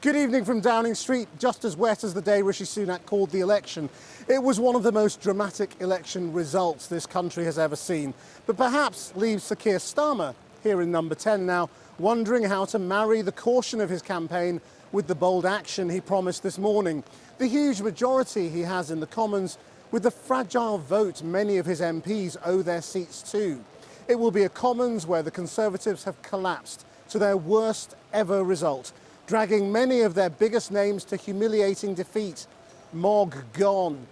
Good evening from Downing Street. Just as wet as the day Rishi Sunak called the election, it was one of the most dramatic election results this country has ever seen. But perhaps leaves Sir Keir Starmer, here in number 10 now, wondering how to marry the caution of his campaign with the bold action he promised this morning. The huge majority he has in the Commons, with the fragile vote many of his MPs owe their seats to. It will be a Commons where the Conservatives have collapsed to their worst ever result, dragging many of their biggest names to humiliating defeat. Mogg gone,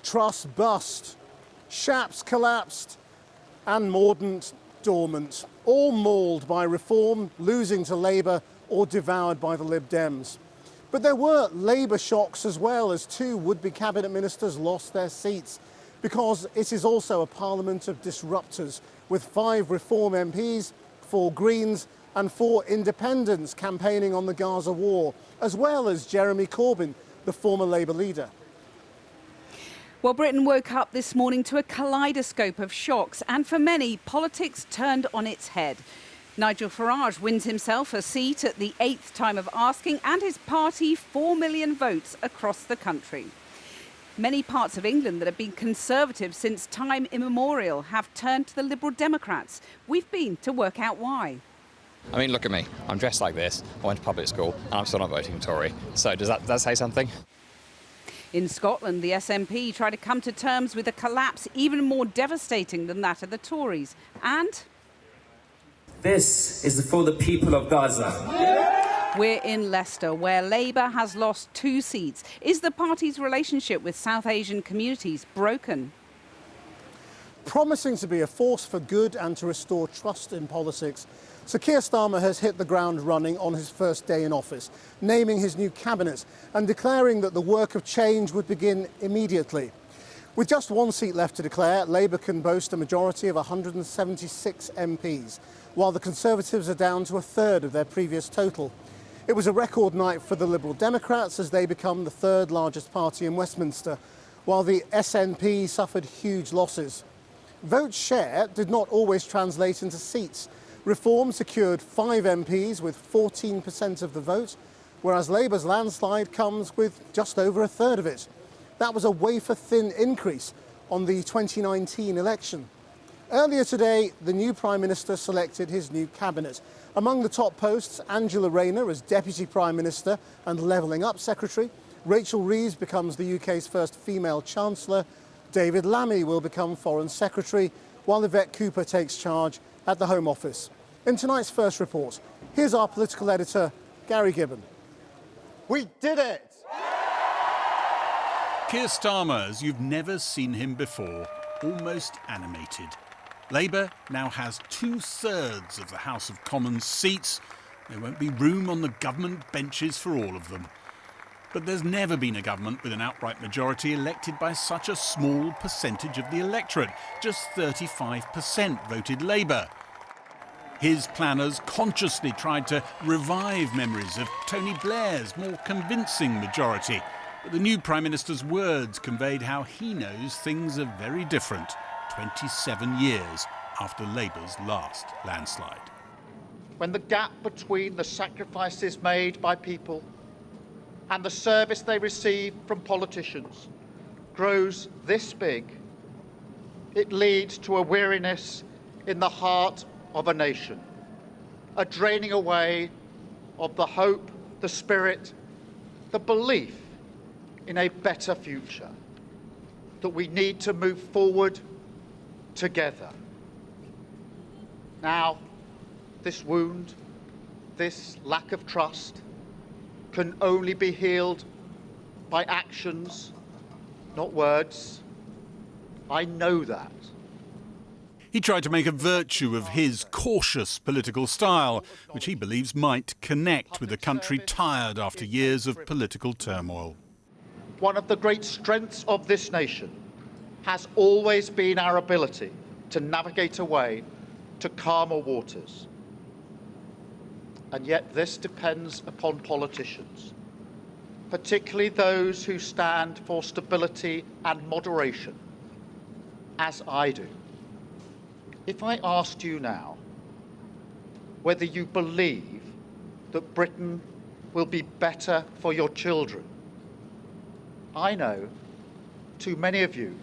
Truss bust, Shapps collapsed, and Mordaunt dormant, all mauled by Reform, losing to Labour or devoured by the Lib Dems. But there were Labour shocks as well, as two would-be cabinet ministers lost their seats, because it is also a parliament of disruptors, with 5 Reform MPs, 4 Greens and 4 independents campaigning on the Gaza war, as well as Jeremy Corbyn, the former Labour leader. Well, Britain woke up this morning to a kaleidoscope of shocks, and for many, politics turned on its head. Nigel Farage wins himself a seat at the 8th time of asking, and his party 4 million votes across the country. Many parts of England that have been Conservative since time immemorial have turned to the Liberal Democrats. We've been to work out why. I mean, look at me. I'm dressed like this. I went to public school and I'm still not voting Tory. So does that say something? In Scotland, the SNP tried to come to terms with a collapse even more devastating than that of the Tories. And this is for the people of Gaza. We're in Leicester, where Labour has lost 2 seats. Is the party's relationship with South Asian communities broken? Promising to be a force for good and to restore trust in politics, Sir Keir Starmer has hit the ground running on his first day in office, naming his new cabinet and declaring that the work of change would begin immediately. With just 1 seat left to declare, Labour can boast a majority of 176 MPs, while the Conservatives are down to a third of their previous total. It was a record night for the Liberal Democrats as they become the 3rd largest party in Westminster, while the SNP suffered huge losses. Vote share did not always translate into seats. Reform secured 5 MPs with 14% of the vote, whereas Labour's landslide comes with just over a third of it. That was a wafer-thin increase on the 2019 election. Earlier today, the new Prime Minister selected his new cabinet. Among the top posts, Angela Rayner as Deputy Prime Minister and Levelling Up Secretary. Rachel Rees becomes the UK's first female Chancellor. David Lammy will become Foreign Secretary, while Yvette Cooper takes charge at the Home Office. In tonight's first report, here's our political editor, Gary Gibbon. We did it! Keir Starmer, as you've never seen him before, almost animated. Labour now has 2/3 of the House of Commons seats. There won't be room on the government benches for all of them. But there's never been a government with an outright majority elected by such a small percentage of the electorate. Just 35% voted Labour. His planners consciously tried to revive memories of Tony Blair's more convincing majority. But the new Prime Minister's words conveyed how he knows things are very different 27 years after Labour's last landslide. When the gap between the sacrifices made by people and the service they receive from politicians grows this big, it leads to a weariness in the heart of a nation, a draining away of the hope, the spirit, the belief in a better future, that we need to move forward together. Now, this wound, this lack of trust, can only be healed by actions, not words. I know that. He tried to make a virtue of his cautious political style, which he believes might connect with a country tired after years of political turmoil. One of the great strengths of this nation has always been our ability to navigate a way to calmer waters. And yet this depends upon politicians, particularly those who stand for stability and moderation, as I do. If I asked you now whether you believe that Britain will be better for your children. I know too many of you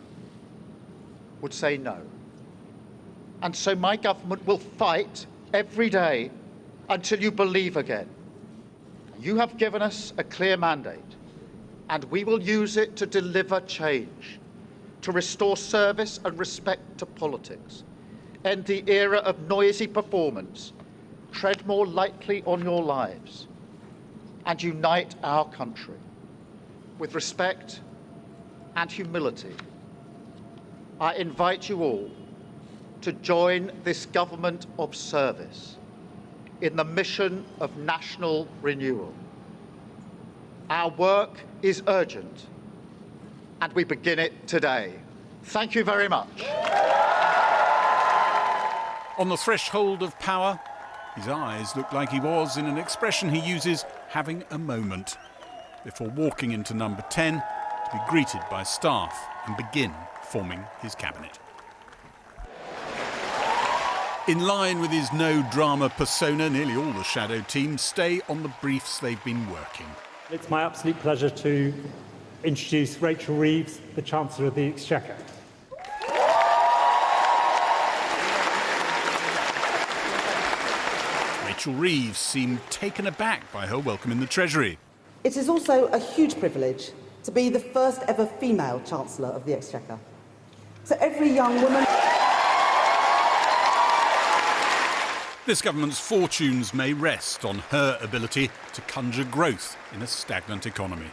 would say no. And so my government will fight every day until you believe again. You have given us a clear mandate, and we will use it to deliver change, to restore service and respect to politics, end the era of noisy performance, tread more lightly on your lives, and unite our country with respect and humility. I invite you all to join this government of service in the mission of national renewal. Our work is urgent, and we begin it today. Thank you very much. On the threshold of power, his eyes look like he was, in an expression he uses, having a moment, before walking into number 10 to be greeted by staff and begin forming his cabinet. In line with his no-drama persona, nearly all the shadow team stay on the briefs they've been working. It's my absolute pleasure to introduce Rachel Reeves, the Chancellor of the Exchequer. Rachel Reeves seemed taken aback by her welcome in the Treasury. It is also a huge privilege to be the first ever female Chancellor of the Exchequer. To every young woman... This government's fortunes may rest on her ability to conjure growth in a stagnant economy.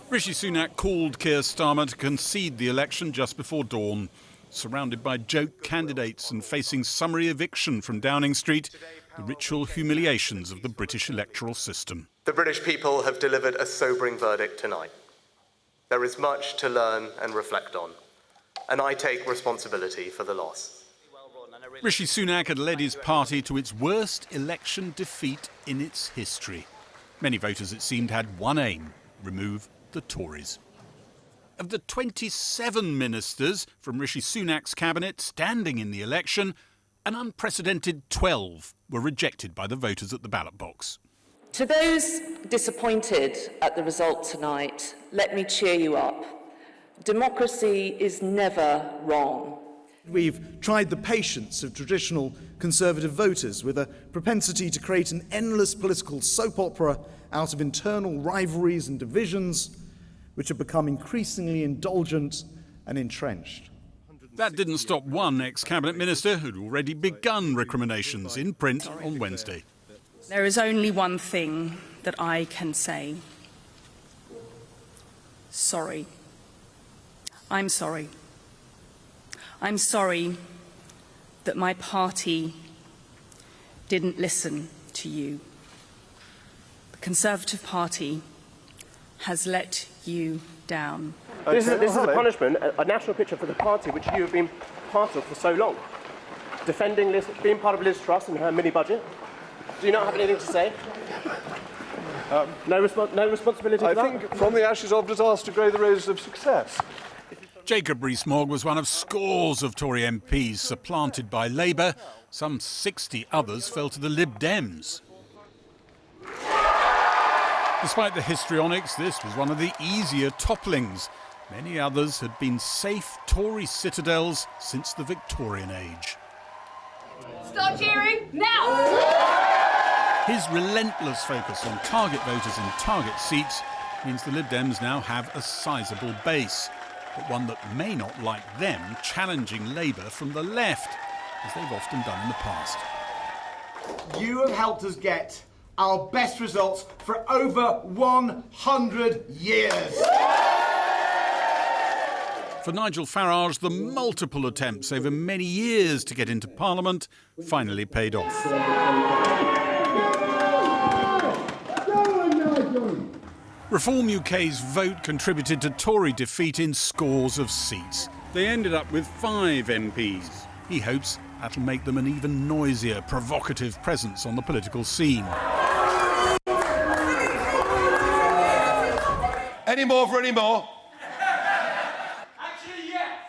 Rishi Sunak called Keir Starmer to concede the election just before dawn, surrounded by joke candidates and facing summary eviction from Downing Street, the ritual humiliations of the British electoral system. The British people have delivered a sobering verdict tonight. There is much to learn and reflect on, and I take responsibility for the loss. Rishi Sunak had led his party to its worst election defeat in its history. Many voters, it seemed, had one aim: remove the Tories. Of the 27 ministers from Rishi Sunak's cabinet standing in the election, an unprecedented 12 were rejected by the voters at the ballot box. To those disappointed at the result tonight, let me cheer you up. Democracy is never wrong. We've tried the patience of traditional Conservative voters with a propensity to create an endless political soap opera out of internal rivalries and divisions, which have become increasingly indulgent and entrenched. That didn't stop one ex-cabinet minister who'd already begun recriminations in print on Wednesday. There is only one thing that I can say. Sorry. I'm sorry. I'm sorry that my party didn't listen to you. The Conservative Party has let you down. This is a punishment, a national picture for the party which you have been part of for so long. Defending Liz, being part of Liz Truss and her mini-budget. Do you not have anything to say? No responsibility for that? I think from the ashes of disaster grow the roses of success. Jacob Rees-Mogg was one of scores of Tory MPs supplanted by Labour. Some 60 others fell to the Lib Dems. Despite the histrionics, this was one of the easier topplings. Many others had been safe Tory citadels since the Victorian age. Stop cheering now! His relentless focus on target voters in target seats means the Lib Dems now have a sizable base, but one that may not like them challenging Labour from the left, as they've often done in the past. You have helped us get our best results for over 100 years. For Nigel Farage, the multiple attempts over many years to get into Parliament finally paid off. Reform UK's vote contributed to Tory defeat in scores of seats. They ended up with 5 MPs. He hopes that'll make them an even noisier, provocative presence on the political scene. Any more for any more? Actually, yes.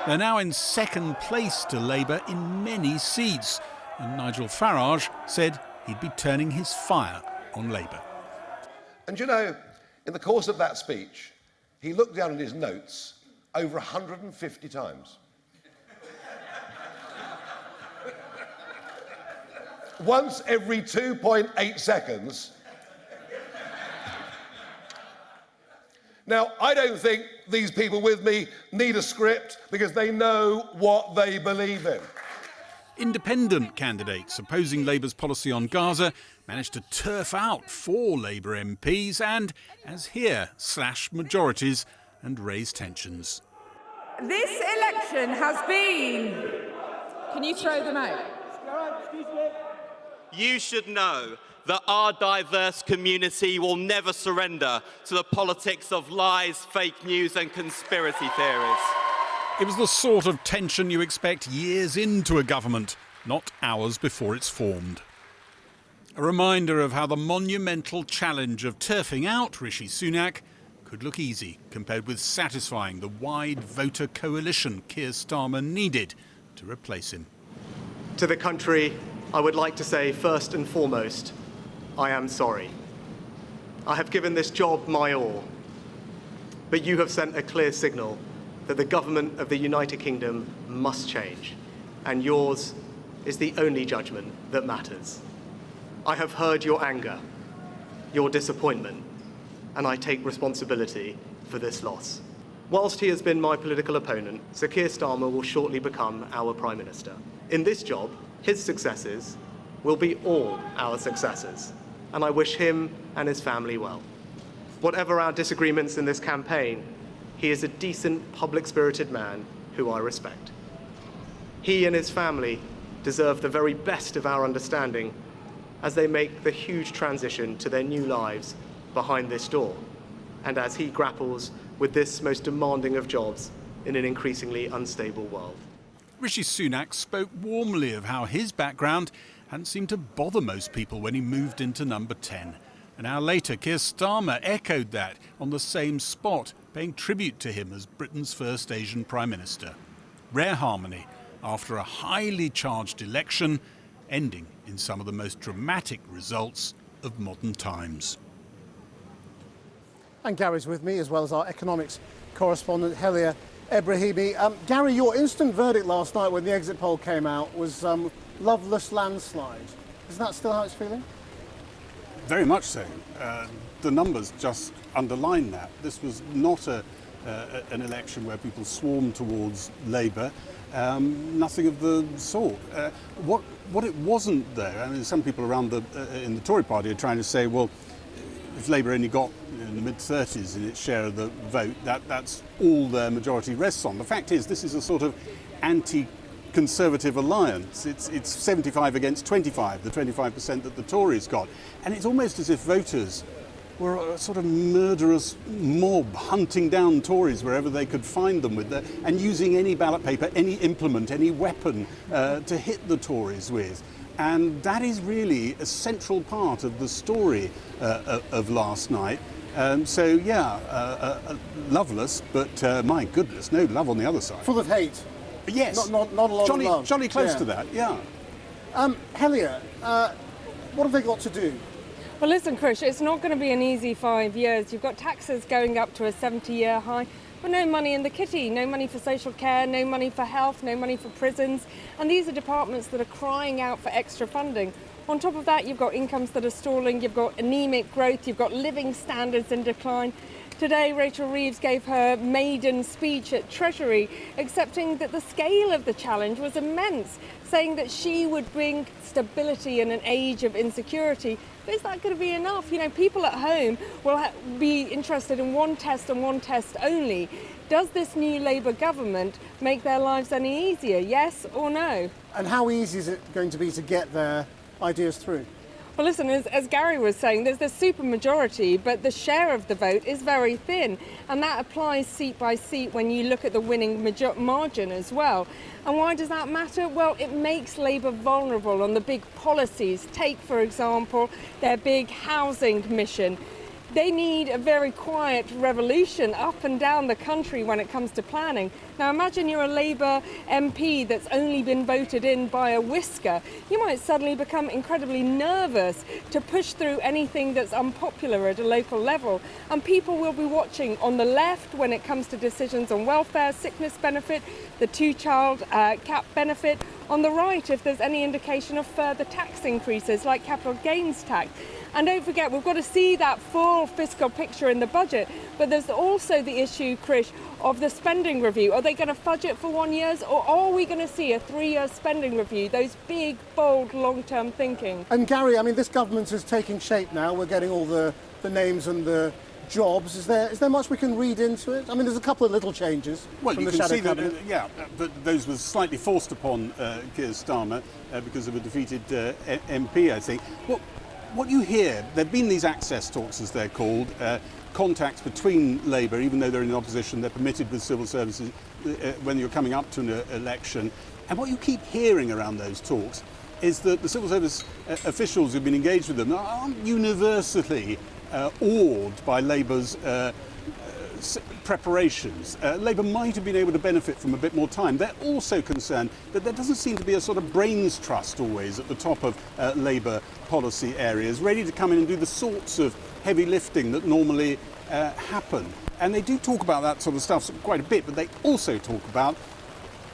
They're now in second place to Labour in many seats, and Nigel Farage said he'd be turning his fire on Labour. And you know, in the course of that speech, he looked down at his notes over 150 times. Once every 2.8 seconds. Now, I don't think these people with me need a script because they know what they believe in. Independent candidates opposing Labour's policy on Gaza managed to turf out 4 Labour MPs and, as here, slash majorities and raise tensions. This election has been... Can you throw them out? You should know that our diverse community will never surrender to the politics of lies, fake news and conspiracy theories. It was the sort of tension you expect years into a government, not hours before it's formed. A reminder of how the monumental challenge of turfing out Rishi Sunak could look easy compared with satisfying the wide voter coalition Keir Starmer needed to replace him. To the country, I would like to say first and foremost, I am sorry. I have given this job my all, but you have sent a clear signal that the government of the United Kingdom must change, and yours is the only judgment that matters. I have heard your anger, your disappointment, and I take responsibility for this loss. Whilst he has been my political opponent, Sir Keir Starmer will shortly become our Prime Minister. In this job, his successes will be all our successes, and I wish him and his family well. Whatever our disagreements in this campaign, he is a decent, public-spirited man who I respect. He and his family deserve the very best of our understanding as they make the huge transition to their new lives behind this door, and as he grapples with this most demanding of jobs in an increasingly unstable world. Rishi Sunak spoke warmly of how his background hadn't seemed to bother most people when he moved into number 10. An hour later, Keir Starmer echoed that on the same spot, paying tribute to him as Britain's first Asian Prime Minister. Rare harmony after a highly charged election, ending in some of the most dramatic results of modern times. And Gary's with me, as well as our economics correspondent, Helia Ebrahimi. Gary, your instant verdict last night when the exit poll came out was loveless, landslide. Is that still how it's feeling? Very much so. The numbers just underline that. This was not an election where people swarmed towards Labour. Nothing of the sort. What it wasn't there, I mean, some people around in the Tory party are trying to say, well, if Labour only got in the mid-30s in its share of the vote, that's all their majority rests on. The fact is, this is a sort of anti-Conservative alliance. It's 75 against 25, the 25% that the Tories got. And it's almost as if voters were a sort of murderous mob hunting down Tories wherever they could find them and using any ballot paper, any implement, any weapon to hit the Tories with. And that is really a central part of the story of last night. Loveless, but my goodness, no love on the other side. Full of hate. Yes. Not a lot of love. Jolly close to that, yeah. Helia, what have they got to do? Well, listen, Krish, it's not going to be an easy 5 years. You've got taxes going up to a 70-year high, but no money in the kitty, no money for social care, no money for health, no money for prisons. And these are departments that are crying out for extra funding. On top of that, you've got incomes that are stalling, you've got anemic growth, you've got living standards in decline. Today, Rachel Reeves gave her maiden speech at Treasury, accepting that the scale of the challenge was immense, saying that she would bring stability in an age of insecurity. But is that going to be enough? You know, people at home will be interested in one test and one test only. Does this new Labour government make their lives any easier, yes or no? And how easy is it going to be to get their ideas through? Well, listen, as Gary was saying, there's the supermajority, but the share of the vote is very thin. And that applies seat by seat when you look at the winning margin as well. And why does that matter? Well, it makes Labour vulnerable on the big policies. Take, for example, their big housing mission. They need a very quiet revolution up and down the country when it comes to planning. Now imagine you're a Labour MP that's only been voted in by a whisker. You might suddenly become incredibly nervous to push through anything that's unpopular at a local level. And people will be watching on the left when it comes to decisions on welfare, sickness benefit, the two-child cap benefit. On the right, if there's any indication of further tax increases like capital gains tax. And don't forget, we've got to see that full fiscal picture in the budget. But there's also the issue, Krish, of the spending review. Are they going to fudge it for 1 year, or are we going to see a 3-year spending review? Those big, bold, long-term thinking. And Gary, I mean, this government is taking shape now. We're getting all the names and the jobs. Is there much we can read into it? I mean, there's a couple of little changes well, from you the can shadow see cabinet. that those were slightly forced upon Keir Starmer because of a defeated MP, I think. What you hear, there have been these access talks, as they're called, contacts between Labour, even though they're in opposition, they're permitted with civil services when you're coming up to an election. And what you keep hearing around those talks is that the civil service officials who've been engaged with them aren't universally awed by Labour's preparations. Labour might have been able to benefit from a bit more time. They're also concerned that there doesn't seem to be a sort of brains trust always at the top of Labour policy areas, ready to come in and do the sorts of heavy lifting that normally happen. And they do talk about that sort of stuff quite a bit, but they also talk about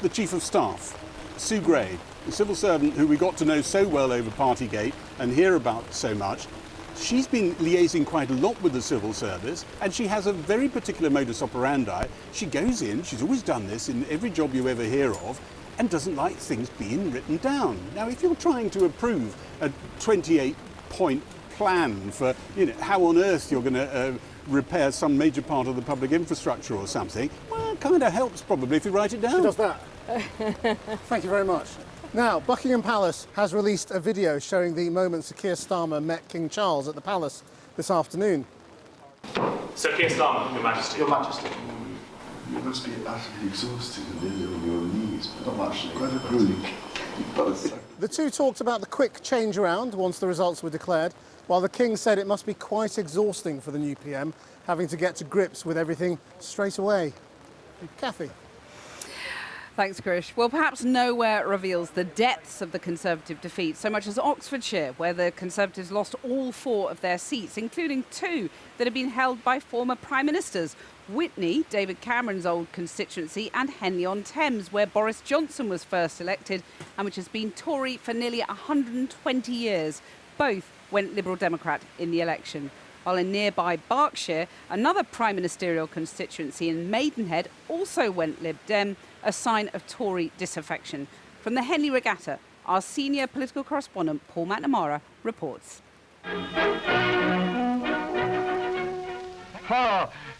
the Chief of Staff, Sue Gray, the civil servant who we got to know so well over Partygate and hear about so much. She's been liaising quite a lot with the civil service, and she has a very particular modus operandi. She goes in, she's always done this in every job you ever hear of, and doesn't like things being written down. Now, if you're trying to approve a 28-point plan for, how on earth you're going to repair some major part of the public infrastructure or something, well, it kind of helps probably if you write it down. She does that. Thank you very much. Now, Buckingham Palace has released a video showing the moments that Keir Starmer met King Charles at the palace this afternoon. Sir Keir Starmer, Your Majesty. Your Majesty. You must be utterly exhausted and nearly on your knees, but not actually. Quite a grueling. The two talked about the quick change around once the results were declared, while the King said it must be quite exhausting for the new PM, having to get to grips with everything straight away. Kathy. Thanks, Krish. Well, perhaps nowhere reveals the depths of the Conservative defeat so much as Oxfordshire, where the Conservatives lost all 4 of their seats, including 2 that had been held by former Prime Ministers. Witney, David Cameron's old constituency, and Henley-on-Thames, where Boris Johnson was first elected and which has been Tory for nearly 120 years. Both went Liberal Democrat in the election. While in nearby Berkshire, another prime ministerial constituency in Maidenhead also went Lib Dem, a sign of Tory disaffection. From the Henley Regatta, our senior political correspondent Paul McNamara reports.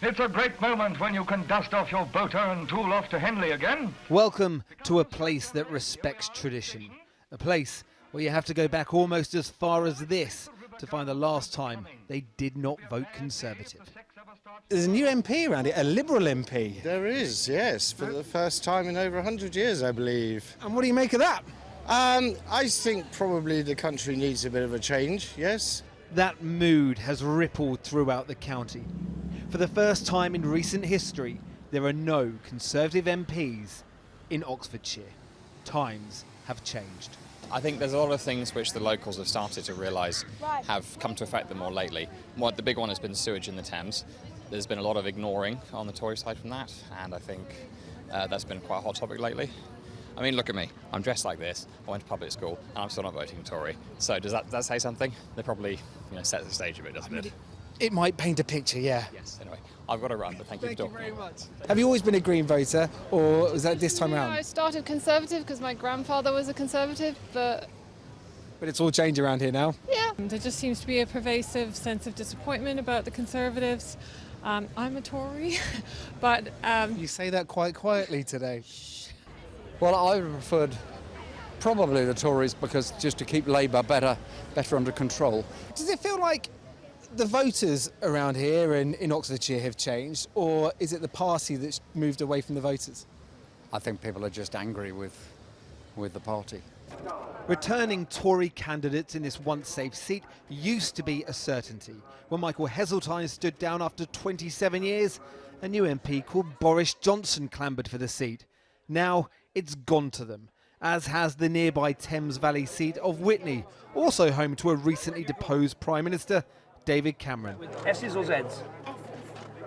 It's a great moment when you can dust off your boater and tool off to Henley again. Welcome to a place that respects tradition. A place where you have to go back almost as far as this to find the last time they did not vote Conservative. There's a new MP around it, a Liberal MP. There is, yes, for the first time in over 100 years, I believe. And what do you make of that? I think probably the country needs a bit of a change, yes. That mood has rippled throughout the county. For the first time in recent history, there are no Conservative MPs in Oxfordshire. Times have changed. I think there's a lot of things which the locals have started to realise have come to affect them more lately. The big one has been sewage in the Thames. There's been a lot of ignoring on the Tory side from that, and I think that's been quite a hot topic lately. I mean, look at me. I'm dressed like this. I went to public school, and I'm still not voting Tory. So does that say something? They probably set the stage a bit, doesn't it? It might paint a picture, yeah. Yes, anyway. I've got to run, but thank you for talking. Thank you very much. Have you always been a Green voter, or was that this time around? I started Conservative because my grandfather was a Conservative, but it's all changed around here now? Yeah. There just seems to be a pervasive sense of disappointment about the Conservatives. I'm a Tory, but... You say that quite quietly today. Well, I preferred probably the Tories because just to keep Labour better under control. Does it feel like the voters around here in Oxfordshire have changed, or is it the party that's moved away from the voters? I think people are just angry with the party. Returning Tory candidates in this once safe seat used to be a certainty. When Michael Heseltine stood down after 27 years, a new MP called Boris Johnson clambered for the seat. Now it's gone to them, as has the nearby Thames Valley seat of Witney, also home to a recently deposed Prime Minister, David Cameron. S's or Z's?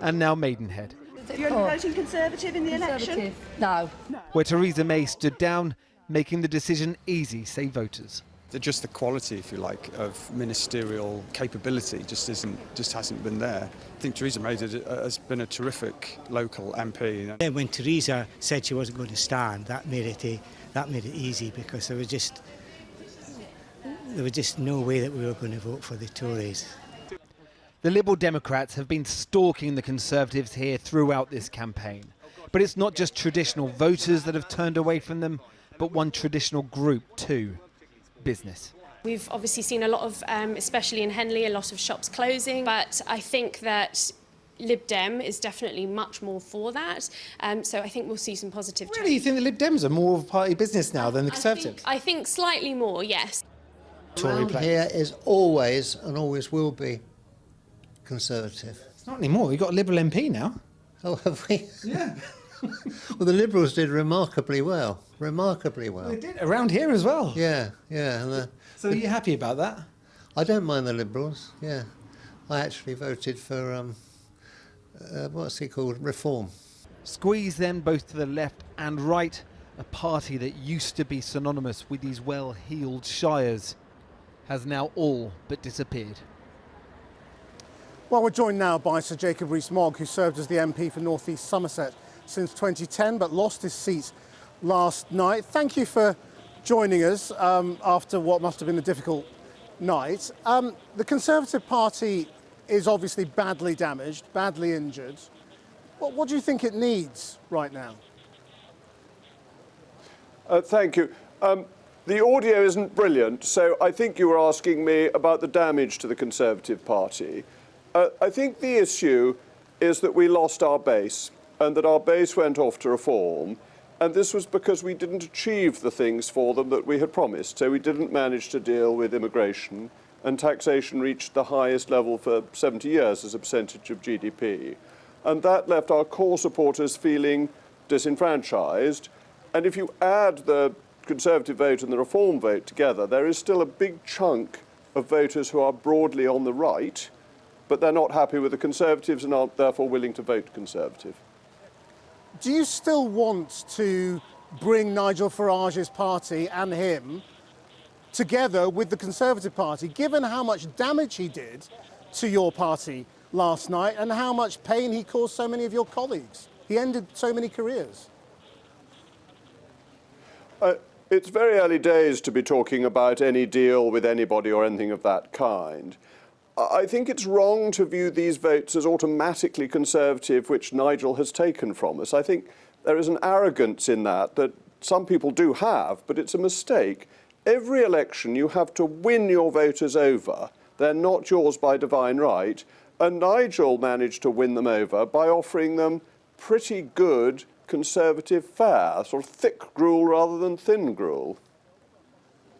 And now Maidenhead, You're voting Conservative in the election? No. where Theresa May stood down, making the decision easy, say voters. Just the quality, if you like, of ministerial capability just hasn't been there. I think Theresa May has been a terrific local MP. Then when Theresa said she wasn't going to stand, that made it easy, because there was just no way that we were going to vote for the Tories. The Liberal Democrats have been stalking the Conservatives here throughout this campaign. But it's not just traditional voters that have turned away from them, but one traditional group too: business. We've obviously seen a lot of, especially in Henley, a lot of shops closing, but I think that Lib Dem is definitely much more for that, so I think we'll see some positive change. Really, you think the Lib Dems are more of a party business now than the Conservatives? I think slightly more, yes. Tory play. Here is always and always will be Conservative. It's not anymore. You've got a Liberal MP now. Oh, have we? Yeah. Well, the Liberals did remarkably well. Remarkably well. They did around here as well. Yeah, yeah. So are you happy about that? I don't mind the Liberals. Yeah, I actually voted for what's he called? Reform. Squeeze then both to the left and right, a party that used to be synonymous with these well-heeled shires has now all but disappeared. Well, we're joined now by Sir Jacob Rees-Mogg, who served as the MP for North East Somerset since 2010, but lost his seat last night. Thank you for joining us after what must have been a difficult night. The Conservative Party is obviously badly damaged, badly injured. What do you think it needs right now? Thank you. The audio isn't brilliant, so I think you were asking me about the damage to the Conservative Party. I think the issue is that we lost our base, and that our base went off to reform, and this was because we didn't achieve the things for them that we had promised. So we didn't manage to deal with immigration, and taxation reached the highest level for 70 years as a percentage of GDP. And that left our core supporters feeling disenfranchised. And if you add the Conservative vote and the Reform vote together, there is still a big chunk of voters who are broadly on the right, but they're not happy with the Conservatives and aren't therefore willing to vote Conservative. Do you still want to bring Nigel Farage's party and him together with the Conservative Party, given how much damage he did to your party last night and how much pain he caused so many of your colleagues? He ended so many careers. It's very early days to be talking about any deal with anybody or anything of that kind. I think it's wrong to view these votes as automatically Conservative, which Nigel has taken from us. I think there is an arrogance in that some people do have, but it's a mistake. Every election you have to win your voters over. They're not yours by divine right. And Nigel managed to win them over by offering them pretty good Conservative fare, sort of thick gruel rather than thin gruel.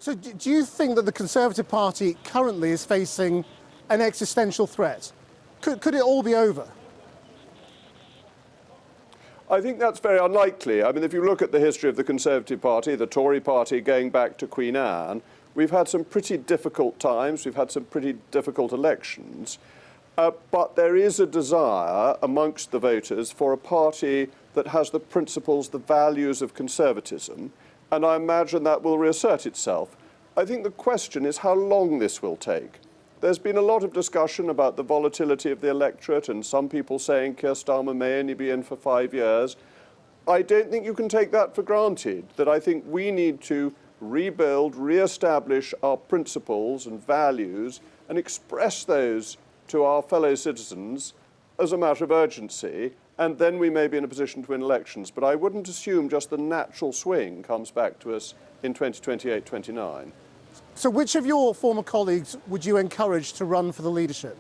So do you think that the Conservative Party currently is facing an existential threat? Could it all be over? I think that's very unlikely. I mean, if you look at the history of the Conservative Party, the Tory party going back to Queen Anne, we've had some pretty difficult times, we've had some pretty difficult elections, but there is a desire amongst the voters for a party that has the principles, the values of conservatism, and I imagine that will reassert itself. I think the question is how long this will take. There's been a lot of discussion about the volatility of the electorate and some people saying Keir Starmer may only be in for 5 years. I don't think you can take that for granted, that I think we need to rebuild, re-establish our principles and values and express those to our fellow citizens as a matter of urgency, and then we may be in a position to win elections. But I wouldn't assume just the natural swing comes back to us in 2028-29. So which of your former colleagues would you encourage to run for the leadership?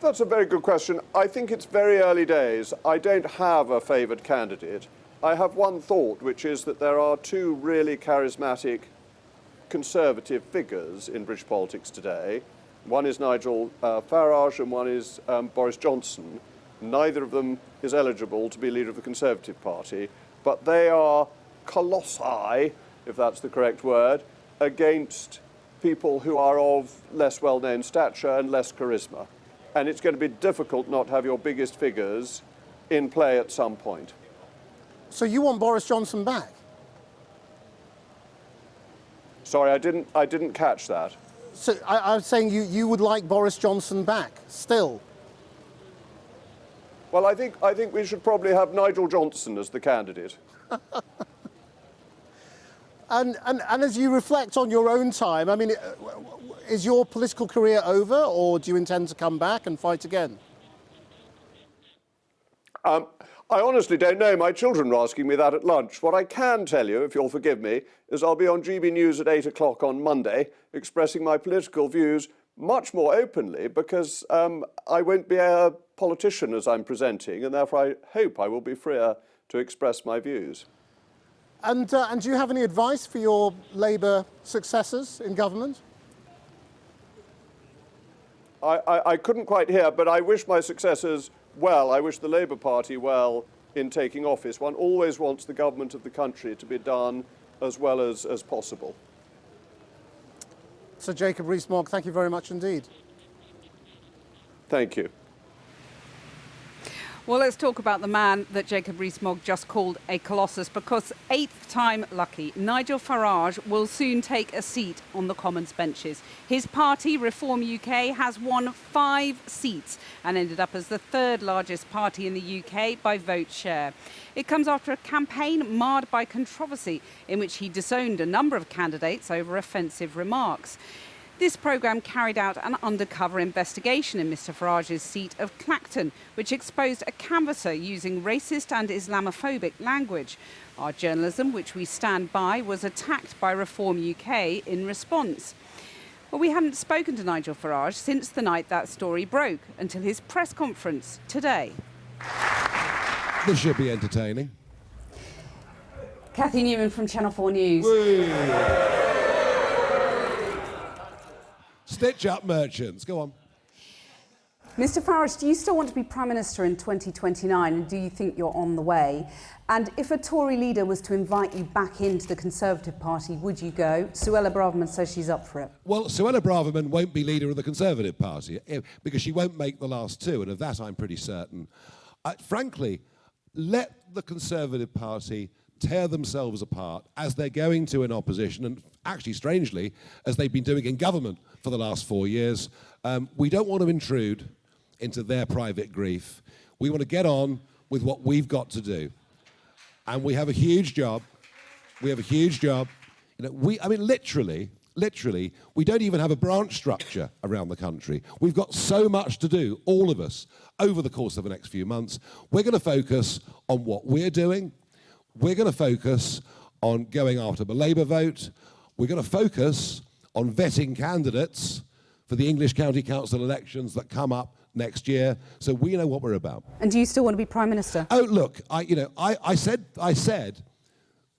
That's a very good question. I think it's very early days. I don't have a favoured candidate. I have one thought, which is that there are two really charismatic Conservative figures in British politics today. One is Nigel Farage and one is Boris Johnson. Neither of them is eligible to be leader of the Conservative Party, but they are colossi, if that's the correct word, against people who are of less well-known stature and less charisma. And it's going to be difficult not to have your biggest figures in play at some point. So you want Boris Johnson back? Sorry, I didn't catch that. So I was saying you would like Boris Johnson back, still? Well, I think we should probably have Nigel Johnson as the candidate. And as you reflect on your own time, I mean, is your political career over, or do you intend to come back and fight again? I honestly don't know. My children are asking me that at lunch. What I can tell you, if you'll forgive me, is I'll be on GB News at 8 o'clock on Monday, expressing my political views much more openly, because I won't be a politician as I'm presenting, and therefore I hope I will be freer to express my views. And do you have any advice for your Labour successors in government? I couldn't quite hear, but I wish my successors well. I wish the Labour Party well in taking office. One always wants the government of the country to be done as well as possible. Sir Jacob Rees-Mogg, thank you very much indeed. Thank you. Well, let's talk about the man that Jacob Rees-Mogg just called a colossus, because eighth time lucky, Nigel Farage will soon take a seat on the Commons benches. His party, Reform UK, has won 5 seats and ended up as the third largest party in the UK by vote share. It comes after a campaign marred by controversy in which he disowned a number of candidates over offensive remarks. This programme carried out an undercover investigation in Mr Farage's seat of Clacton, which exposed a canvasser using racist and Islamophobic language. Our journalism, which we stand by, was attacked by Reform UK in response. Well, we hadn't spoken to Nigel Farage since the night that story broke, until his press conference today. This should be entertaining. Cathy Newman from Channel 4 News. Whee! Stitch up merchants, go on. Mr Farage, do you still want to be Prime Minister in 2029, and do you think you're on the way? And if a Tory leader was to invite you back into the Conservative Party, would you go? Suella Braverman says she's up for it. Well, Suella Braverman won't be leader of the Conservative Party because she won't make the last 2, and of that I'm pretty certain. Frankly, let the Conservative Party tear themselves apart as they're going to in opposition, and actually, strangely, as they've been doing in government for the last 4 years. We don't want to intrude into their private grief. We want to get on with what we've got to do. And we have a huge job. We have a huge job. You know, I mean, literally, we don't even have a branch structure around the country. We've got so much to do, all of us, over the course of the next few months. We're going to focus on what we're doing. We're going to focus on going after the Labour vote. We're going to focus on vetting candidates for the English County Council elections that come up next year, so we know what we're about. And do you still want to be Prime Minister? Oh, look, I said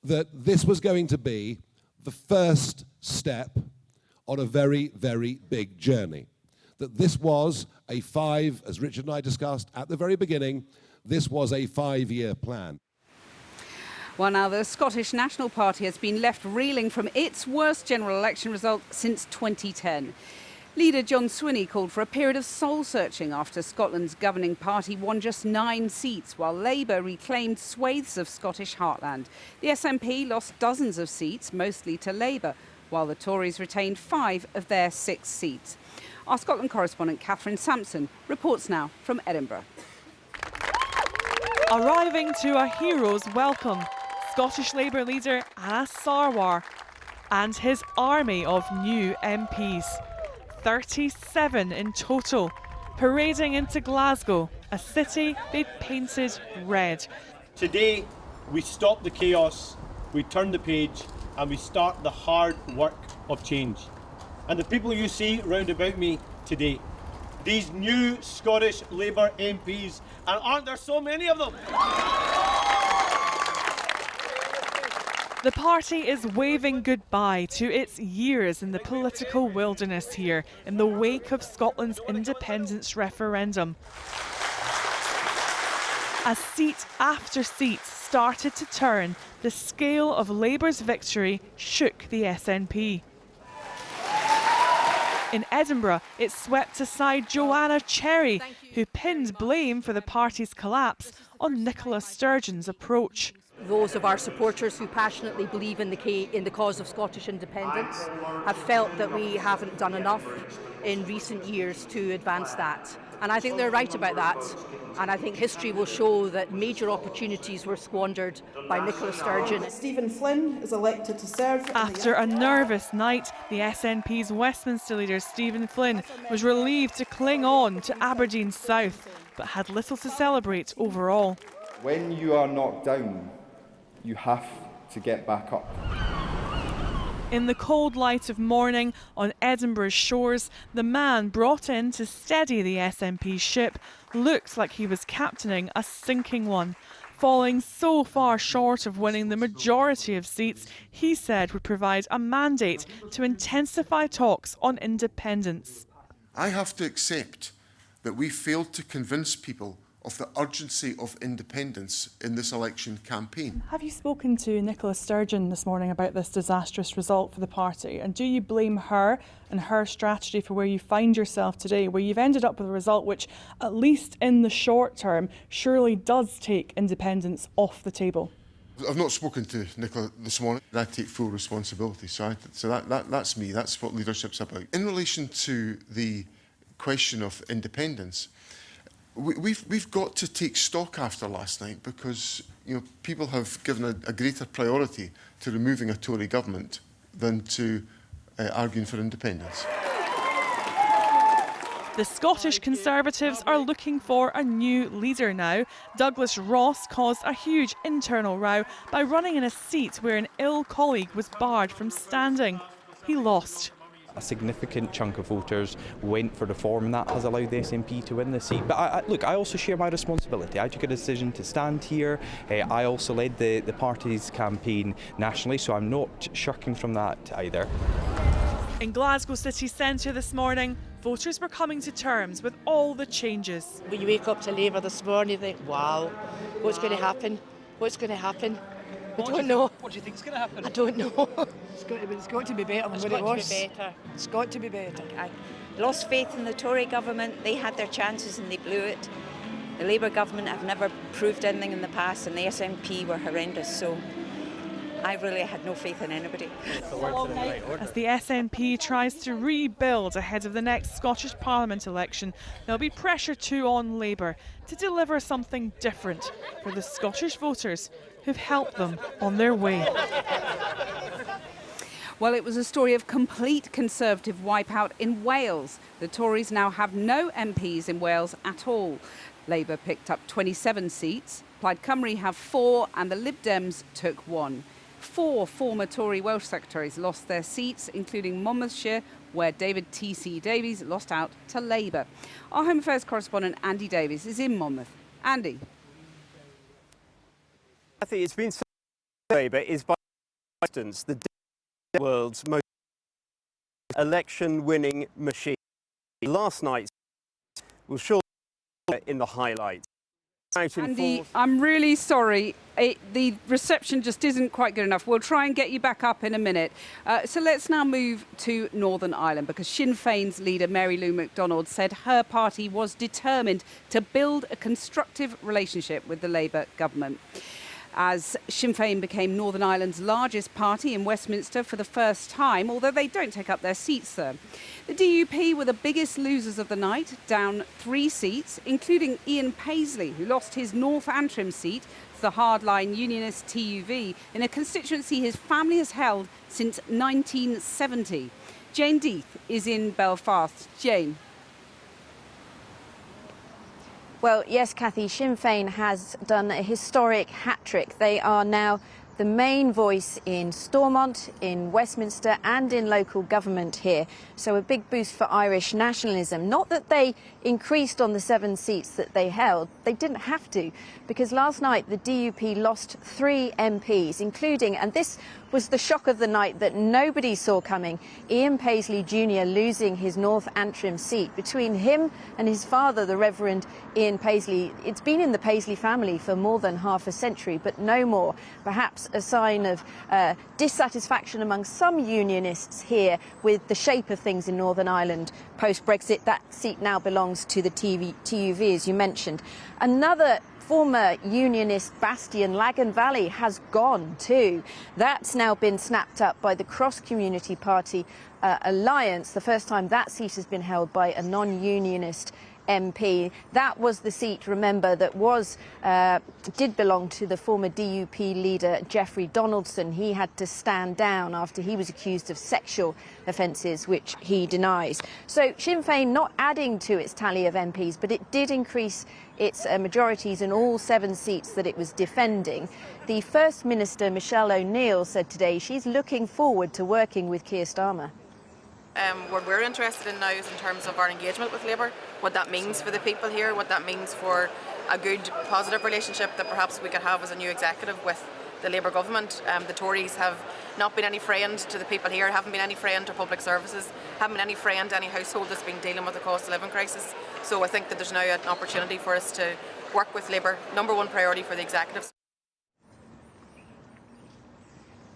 that this was going to be the first step on a very, very big journey. That this was as Richard and I discussed at the very beginning, this was a 5-year plan. Well, now the Scottish National Party has been left reeling from its worst general election result since 2010. Leader John Swinney called for a period of soul-searching after Scotland's governing party won just 9 seats, while Labour reclaimed swathes of Scottish heartland. The SNP lost dozens of seats, mostly to Labour, while the Tories retained 5 of their 6 seats. Our Scotland correspondent Catherine Sampson reports now from Edinburgh. Arriving to a hero's welcome, Scottish Labour leader Anas Sarwar and his army of new MPs. 37 in total, parading into Glasgow, a city they'd painted red. Today, we stop the chaos, we turn the page, and we start the hard work of change. And the people you see round about me today, these new Scottish Labour MPs, and aren't there so many of them? The party is waving goodbye to its years in the political wilderness here in the wake of Scotland's independence referendum. As seat after seat started to turn, the scale of Labour's victory shook the SNP. In Edinburgh, it swept aside Joanna Cherry, who pinned blame for the party's collapse on Nicola Sturgeon's approach. Those of our supporters who passionately believe in the cause of Scottish independence have felt that we haven't done enough in recent years to advance that. And I think they're right about that. And I think history will show that major opportunities were squandered by Nicola Sturgeon. Stephen Flynn is elected to serve. After a nervous night, the SNP's Westminster leader Stephen Flynn was relieved to cling on to Aberdeen South, but had little to celebrate overall. When you are knocked down, you have to get back up. In the cold light of morning on Edinburgh's shores, the man brought in to steady the SNP ship looked like he was captaining a sinking one, falling so far short of winning the majority of seats he said would provide a mandate to intensify talks on independence. I have to accept that we failed to convince people of the urgency of independence in this election campaign. Have you spoken to Nicola Sturgeon this morning about this disastrous result for the party? And do you blame her and her strategy for where you find yourself today, where you've ended up with a result which, at least in the short term, surely does take independence off the table? I've not spoken to Nicola this morning. I take full responsibility, so that's me. That's what leadership's about. In relation to the question of independence, we've got to take stock after last night because people have given a greater priority to removing a Tory government than to arguing for independence. The Scottish Conservatives are looking for a new leader now. Douglas Ross caused a huge internal row by running in a seat where an ill colleague was barred from standing. He lost. A significant chunk of voters went for reform, and that has allowed the SNP to win the seat. But look, I also share my responsibility. I took a decision to stand here. I also led the party's campaign nationally, so I'm not shirking from that either. In Glasgow city centre this morning, voters were coming to terms with all the changes. When you wake up to Labour this morning, you think, wow, what's going to happen? What's going to happen? I don't know. What do you think is going to happen? I don't know. It's got to be better than what it was. It's got to be better. I lost faith in the Tory government. They had their chances and they blew it. The Labour government have never proved anything in the past, and the SNP were horrendous. So I really had no faith in anybody. As the SNP tries to rebuild ahead of the next Scottish Parliament election, there'll be pressure too on Labour to deliver something different for the Scottish voters who've helped them on their way. Well, it was a story of complete Conservative wipeout in Wales. The Tories now have no MPs in Wales at all. Labour picked up 27 seats, Plaid Cymru have 4 and the Lib Dems took 1. 4 former Tory Welsh secretaries lost their seats, including Monmouthshire, where David T.C. Davies lost out to Labour. Our Home Affairs correspondent Andy Davies is in Monmouth. Andy. I think it's been said Labour is by distance the world's most election-winning machine. Last night's will surely be in the highlights. Andy, I'm really sorry. The reception just isn't quite good enough. We'll try and get you back up in a minute. So let's now move to Northern Ireland, because Sinn Féin's leader Mary Lou McDonald said her party was determined to build a constructive relationship with the Labour government. As Sinn Féin became Northern Ireland's largest party in Westminster for the first time, although they don't take up their seats there. The DUP were the biggest losers of the night, down 3 seats, including Ian Paisley, who lost his North Antrim seat to the hardline unionist TUV in a constituency his family has held since 1970. Jane Death is in Belfast. Jane. Well, yes, Cathy, Sinn Féin has done a historic hat-trick. They are now the main voice in Stormont, in Westminster and in local government here. So a big boost for Irish nationalism. Not that they increased on the 7 seats that they held. They didn't have to, because last night the DUP lost 3 MPs, including, and this was the shock of the night that nobody saw coming, Ian Paisley Jr. losing his North Antrim seat. Between him and his father, the Reverend Ian Paisley, it's been in the Paisley family for more than half a century, but no more. Perhaps a sign of dissatisfaction among some unionists here with the shape of things in Northern Ireland post-Brexit. That seat now belongs to the TUV, as you mentioned. Another former unionist bastion, Lagan Valley, has gone too. That's now been snapped up by the Cross Community Party alliance, the first time that seat has been held by a non-unionist MP. That was the seat, remember, that did belong to the former DUP leader Geoffrey Donaldson. He had to stand down after he was accused of sexual offences, which he denies. So Sinn Féin not adding to its tally of MPs, but it did increase its majorities in all 7 seats that it was defending. The First Minister, Michelle O'Neill, said today she's looking forward to working with Keir Starmer. What we're interested in now is in terms of our engagement with Labour, what that means for the people here, what that means for a good, positive relationship that perhaps we could have as a new executive with the Labour government. The Tories have not been any friend to the people here, haven't been any friend to public services, haven't been any friend to any household that's been dealing with the cost of living crisis. So I think that there's now an opportunity for us to work with Labour, #1 priority for the executive.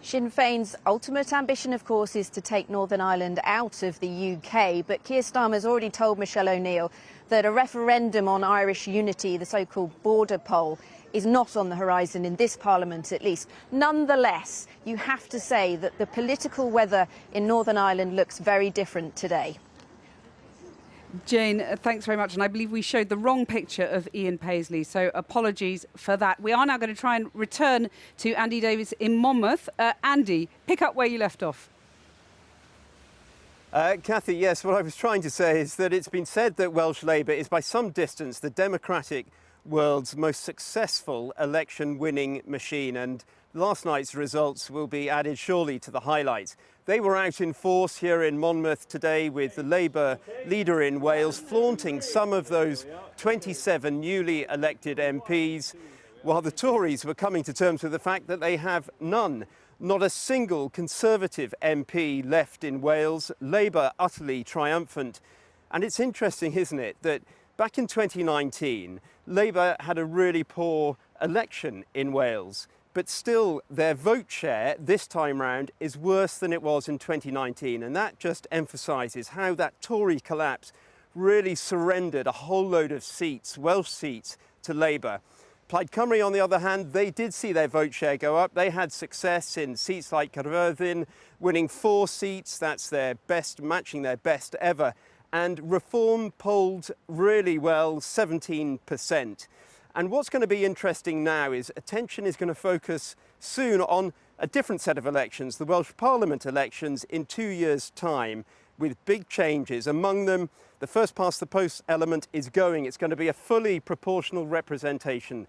Sinn Féin's ultimate ambition, of course, is to take Northern Ireland out of the UK, but Keir Starmer's already told Michelle O'Neill that a referendum on Irish unity, the so-called border poll, is not on the horizon in this Parliament at least. Nonetheless, you have to say that the political weather in Northern Ireland looks very different today. Jane, thanks very much. And I believe we showed the wrong picture of Ian Paisley, so apologies for that. We are now going to try and return to Andy Davis in Monmouth. Andy, pick up where you left off. Cathy, yes, what I was trying to say is that it's been said that Welsh Labour is by some distance the democratic world's most successful election-winning machine, and last night's results will be added surely to the highlights. They were out in force here in Monmouth today with the Labour leader in Wales flaunting some of those 27 newly elected MPs, while the Tories were coming to terms with the fact that they have none. Not a single Conservative MP left in Wales. Labour utterly triumphant. And it's interesting, isn't it, that back in 2019, Labour had a really poor election in Wales. But still, their vote share this time round is worse than it was in 2019. And that just emphasises how that Tory collapse really surrendered a whole load of seats, Welsh seats, to Labour. Plaid Cymru, on the other hand, they did see their vote share go up. They had success in seats like Caerfyrddin, winning 4 seats. That's their best, matching their best ever. And Reform polled really well, 17%. And what's going to be interesting now is attention is going to focus soon on a different set of elections, the Welsh Parliament elections in 2 years' time, with big changes. Among them, the first past the post element is going. It's going to be a fully proportional representation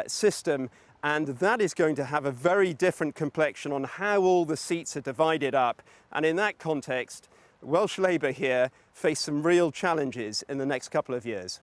system, and that is going to have a very different complexion on how all the seats are divided up. And in that context, Welsh Labour here face some real challenges in the next couple of years.